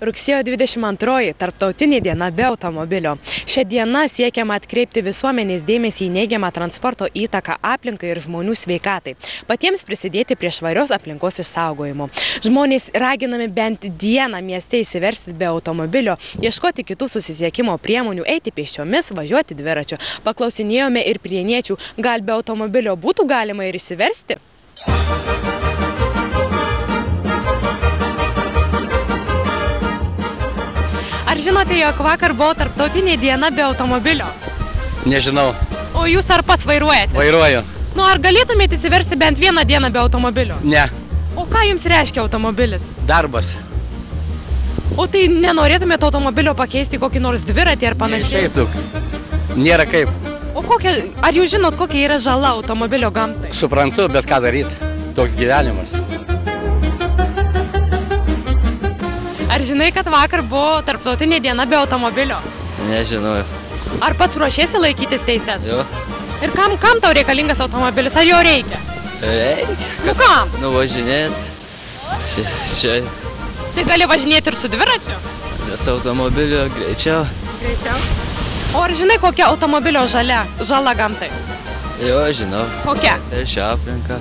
Rugsėjo 22 tarptautinė diena be automobilio. Šią dieną siekiama atkreipti visuomenės dėmesį į neigiamą transporto įtaką aplinkai ir žmonių sveikatai. Patiems prisidėti prie švarios aplinkos išsaugojimo. Žmonės raginami bent dieną mieste įsiversti be automobilio, ieškoti kitų susisiekimo priemonių, eiti pėsčiomis, važiuoti dviračiu. Paklausinėjome ir prieniečių, gal be automobilio būtų galima ir įsiversti? Ar žinote, jog vakar buvo tarptautinė diena be automobilio? Nežinau. O jūs ar pats vairuojate? Vairuoju. Nu, ar galėtumėte įsiversti bent vieną dieną be automobilio? Ne. O ką jums reiškia automobilis? Darbas. O tai nenorėtumėte automobilio pakeisti kokį nors dviratį ar panašiai? Neišeitų. Nėra kaip. O ar jūs žinot, kokia yra žala automobilio gamtai? Suprantu, bet ką daryti? Toks gyvenimas. Ar žinai, kad vakar buvo tarptautinė diena be automobilio? Nežinau. Ar pats ruošiesi laikytis teises? Jo. Ir kam tau reikalingas automobilis? Ar jo reikia? Reikia. Nu kam? Nuvažinėti. Čia. Tai gali važinėti ir su dviračiu? Bet su automobiliu greičiau. Greičiau. O ar žinai, kokia automobilio žala gamtai? Jo, žinau. Kokia? Teršia aplinką.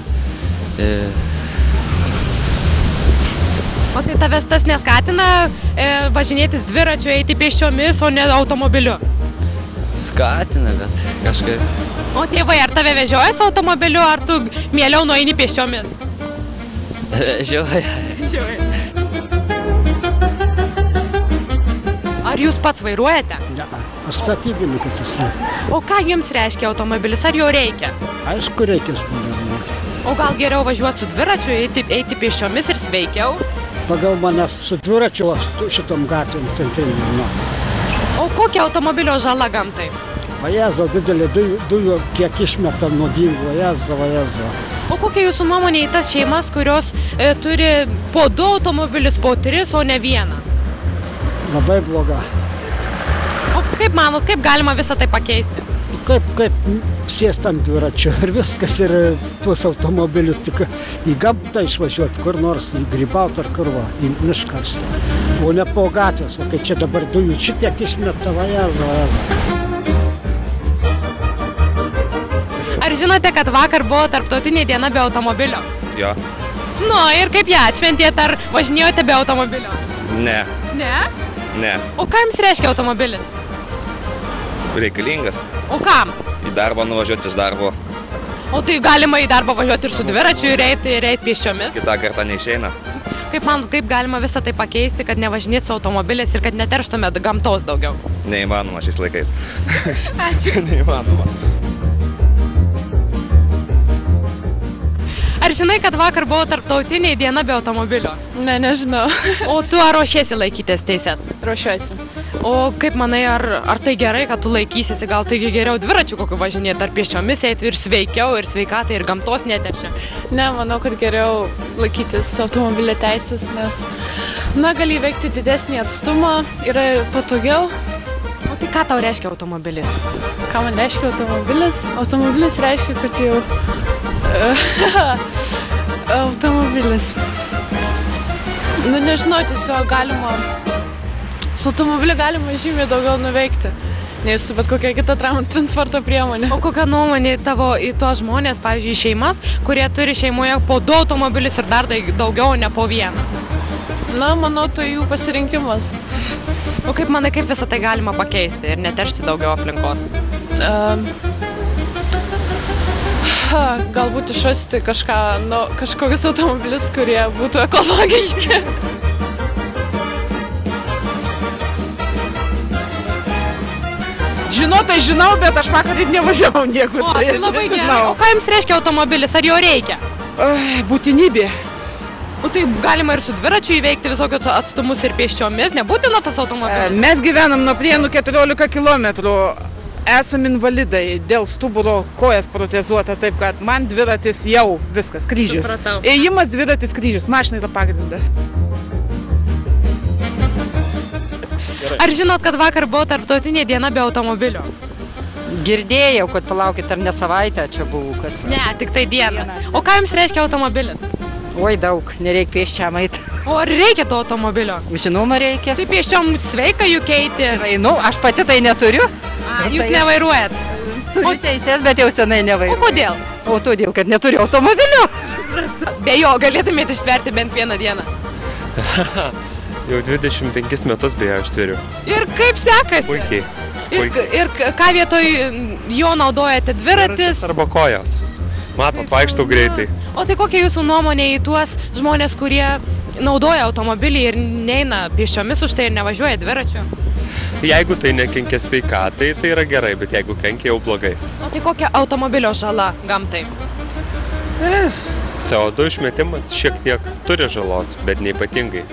O tai tavęs tas neskatina važinėtis dviračiu, eiti pėsčiomis, o ne automobiliu? Skatina, bet kažkaip. O tėvai, ar tave vežioja su automobiliu, ar tu mieliau nueini pėsčiomis? Vežioja. Ar jūs pats vairuojate? Ne, aš statybininkas esu. O ką jums reiškia automobilis, ar jo reikia? Aišku, reikia žmonėm. O gal geriau važiuoti su dviračiu, eiti pėsčiomis ir sveikiau? Pagal mane su dviračiu aš šitom gatvėm centrinėm. O kokia automobilio žala gamtai? Vajezo, didelė dujų, kiek išmeta nuodingų, vajezo. O kokia jūsų nuomonė į tas šeimas, kurios turi po 2 automobilius, po 3, o ne vieną? Labai bloga. O kaip manot, kaip galima visą tai pakeisti? Kaip sėst ant dviračio ir viskas, ir tuos automobilius tik į gamtą išvažiuoti, kur nors į grybauti ar kur va, į mišką. O ne po gatvės, o kai čia dabar dujų šitiek išmeta, vajezo. Ar žinote, kad vakar buvo tarptautinė diena be automobilio? Jo. Nu, ir kaip ją atšventėt, ar važinėjote be automobilio? Ne. Ne? Ne. O ką jums reiškia automobilis? Reikalingas. O kam? Į darbą nuvažiuoti iš darbo. O tai galima į darbą važiuoti ir su dviračiu, ir eiti pėsčiomis? Kitą kartą neišeina. Kaip manot, kaip galima visą tai pakeisti, kad nevažinėt su automobiliais ir kad neterštumėt gamtos daugiau? Neįmanoma šiais laikais. Ačiū. Neįmanoma. Ar žinai, kad vakar buvo tarptautinė diena be automobilio? Ne, nežinau. O tu ar ruošiesi laikytis teises? Ruošiuosi. O kaip manai, ar tai gerai, kad tu laikysiesi, gal taigi geriau dviračiu kokiu važinėti, ar pėsčiomis eiti ir sveikiau, ir sveikatai, ir gamtos neteršia? Ne, manau, kad geriau laikytis automobilio teisės, nes, gali įveikti didesnį atstumą, yra patogiau. O tai ką tau reiškia automobilis? Ką man reiškia automobilis? Automobilis reiškia, kad jau... automobilis. Nežinau, tiesiog galima... Su automobiliu galima žymiai daugiau nuveikti, nei su bet kokia kita transporto priemonė. O kokia nuomonė tavo į tuos žmonės, pavyzdžiui, šeimas, kurie turi šeimoje po 2 automobilius ir dar daugiau, ne po 1? Manau, tai jų pasirinkimas. O kaip manai, kaip visą tai galima pakeisti ir neteršti daugiau aplinkos? Galbūt išrasti kažkokius automobilius, kurie būtų ekologiški. Tai žinau, bet aš vakar nevažiavau niekur. O, tai labai gerai. O ką jums reiškia automobilis? Ar jo reikia? Būtinybė. O tai galima ir su dviračiu įveikti visokius atstumus ir pėsčiomis, nebūtina tas automobilis? Mes gyvenam nuo Prienų 14 kilometrų. Esam invalidai, dėl stuburo kojas protezuota, taip kad man dviratis jau viskas, kryžius. Supratau. Ėjimas dviratis kryžius, mašina yra pagrindas. Ar žinot, kad vakar buvo tarptautinė diena be automobilio? Girdėjau, kad palaukit, ar ne savaitę čia buvo kas. Ne, tik tai diena. O ką jums reiškia automobilis? Oi, daug, nereikia pėsčiam eiti. O ar reikia to automobilio? Žinoma, reikia. Tai pėsčiom sveika juk eiti. Einu, aš pati tai neturiu. Jūs nevairuojat? Turiu teisės, bet jau senai O nevairuoju. kodėl? O todėl, kad neturiu automobilio. Be jo galėtumėte ištverti bent vieną dieną. Jau 25 metus beje aš tveriu. Ir kaip sekasi? Puikiai. Ir ką vietoj jo naudojate? Dviratis? Arba kojos. Matot, vaikštau greitai. O tai kokia jūsų nuomonė į tuos žmonės, kurie naudoja automobilį ir neina pėsčiomis už tai ir nevažiuoja dviračiu? Jeigu tai nekenkia sveikatai, tai yra gerai, bet jeigu kenkia, jau blogai. O tai kokia automobilio žala gamtai? CO2 išmetimas šiek tiek turi žalos, bet neypatingai.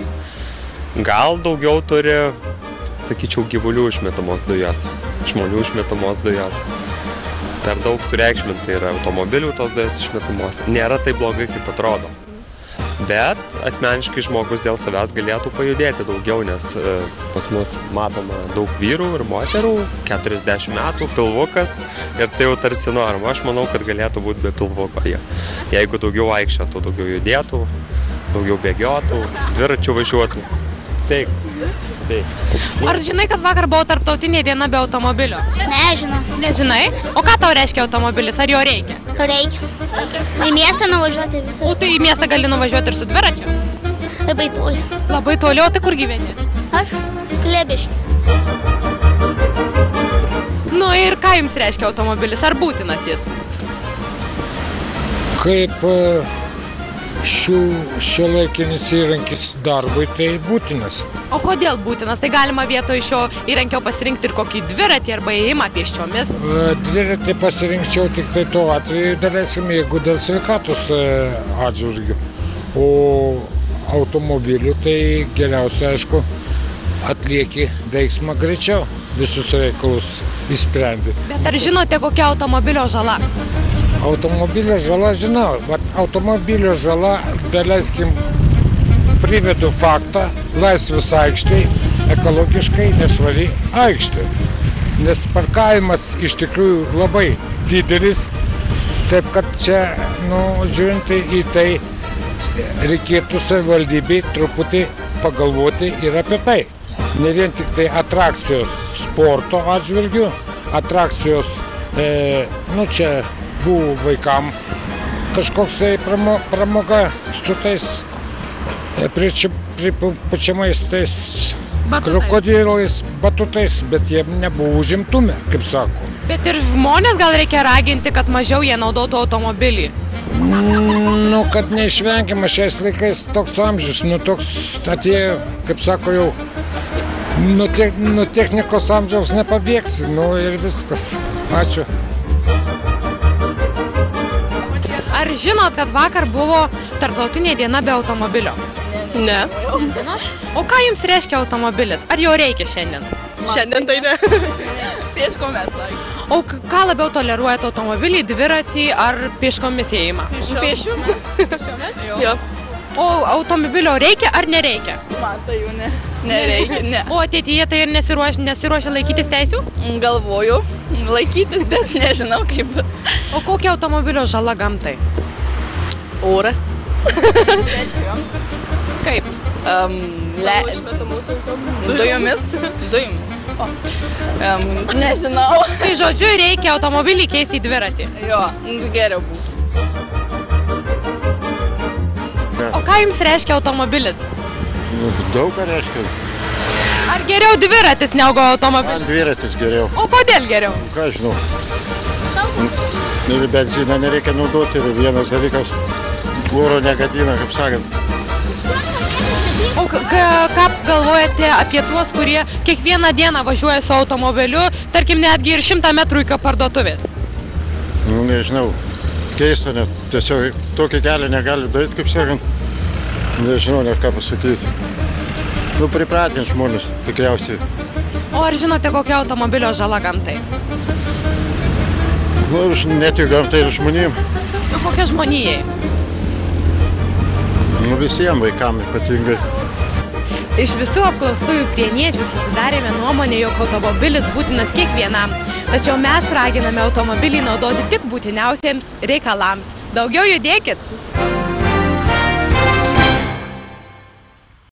Gal daugiau turi, sakyčiau, gyvulių išmetamos dujos, žmonių išmetamos dujos. Per daug sureikšminta yra automobilių tos dujos išmetamos. Nėra tai blogai, kaip atrodo. Bet asmeniškai žmogus dėl savęs galėtų pajudėti daugiau, nes pas mus matoma daug vyrų ir moterų, 40 metų, pilvukas ir tai jau tarsi norma. Aš manau, kad galėtų būti be pilvuko jie. Jeigu daugiau vaikščiotų, daugiau judėtų, daugiau bėgiotų, dviračių važiuotų. Sveika. Ar žinai, kad vakar buvo tarptautinė diena be automobilio? Nežinau. Nežinai? O ką tau reiškia automobilis? Ar jo reikia? Reikia. Į miestą nuvažiuoti visą. O tai į miestą gali nuvažiuoti ir su dviračiu? Labai toli. Labai toli, o tai kur gyveni? Aš? Klebiškė. Nu ir ką jums reiškia automobilis? Ar būtinas jis? Kaip šiuolaikinis įrankis darbui, tai būtinas. O kodėl būtinas? Tai galima vietoj šio įrankio pasirinkti ir kokį dviratį arba ėjimą pėsčiomis? Dviratį pasirinkčiau tik tai tuo atveju, daleiskim, jeigu dėl sveikatos atžvilgių. O automobiliu tai geriausia, aišku, atlieki veiksmą greičiau, visus reikalus įsprendi. Bet ar žinote, kokia automobilio žala? Automobilio žala žinau, bet automobilio žala, daleiskim, privedu faktą, Laisvės aikštėj, ekologiškai nešvari aikštė. Nes parkavimas iš tikrųjų labai didelis, taip kad čia, žiūrint į tai, reikėtų savivaldybei truputį pagalvoti ir apie tai. Ne vien tik tai atrakcijos sporto atžvilgių, atrakcijos, čia buvo vaikam kažkoks tai pramoga su tais pačiamais tais krokodilais, batutais, bet jie nebuvo užimtume, kaip sako. Bet ir žmonės gal reikia raginti, kad mažiau jie naudotų automobilį? Kad neišvengiama šiais laikais toks amžius, toks atėjo, kaip sako, jau nuo technikos amžiaus nepabėgsi, ir viskas. Ačiū. Ar žinot, kad vakar buvo tarptautinė diena be automobilio? Ne. O ką jums reiškia automobilis? Ar jo reikia šiandien? Šiandien tai ne. Pėškomis. O ką labiau toleruojate, automobilį, dviratį ar pėškomis ėjimą? Pėškomis. Jo. O automobilio reikia ar nereikia? Man tai jau nereikia, ne. O ateityje tai ir nesiruošia laikytis teisių? Galvoju laikytis, bet nežinau kaip bus. O kokia automobilio žala gamtai? Oras. Kaip? Dujomis. Nežinau. Tai žodžiu, reikia automobilį keisti į dviratį? Jo, geriau būtų. O ką jums reiškia automobilis? Daug ką reiškia. Ar geriau dviratis negu automobilis? Man dviratis geriau. O kodėl geriau? Ką žinau. Ir benziną nereikia naudoti ir vienas dalykas oro negadina, kaip sakant. O ką galvojate apie tuos, kurie kiekvieną dieną važiuoja su automobiliu, tarkim netgi ir 100 metrų iki parduotuvės? Nežinau. Keista, net tiesiog tokį kelią negali daryti, kaip sakant. Nežinau net ką pasakyti. Pripratint žmonės, tikriausiai. O ar žinote, kokia automobilio žala gamtai? Ne tik gamtai ir žmonėm. Kokia žmonijai? Visiems vaikams ypatingai. Iš visų apklaustųjų prieniečių susidarėme nuomonę, jog automobilis būtinas kiekvienam. Tačiau mes raginame automobilį naudoti tik būtiniausiems reikalams. Daugiau judėkit!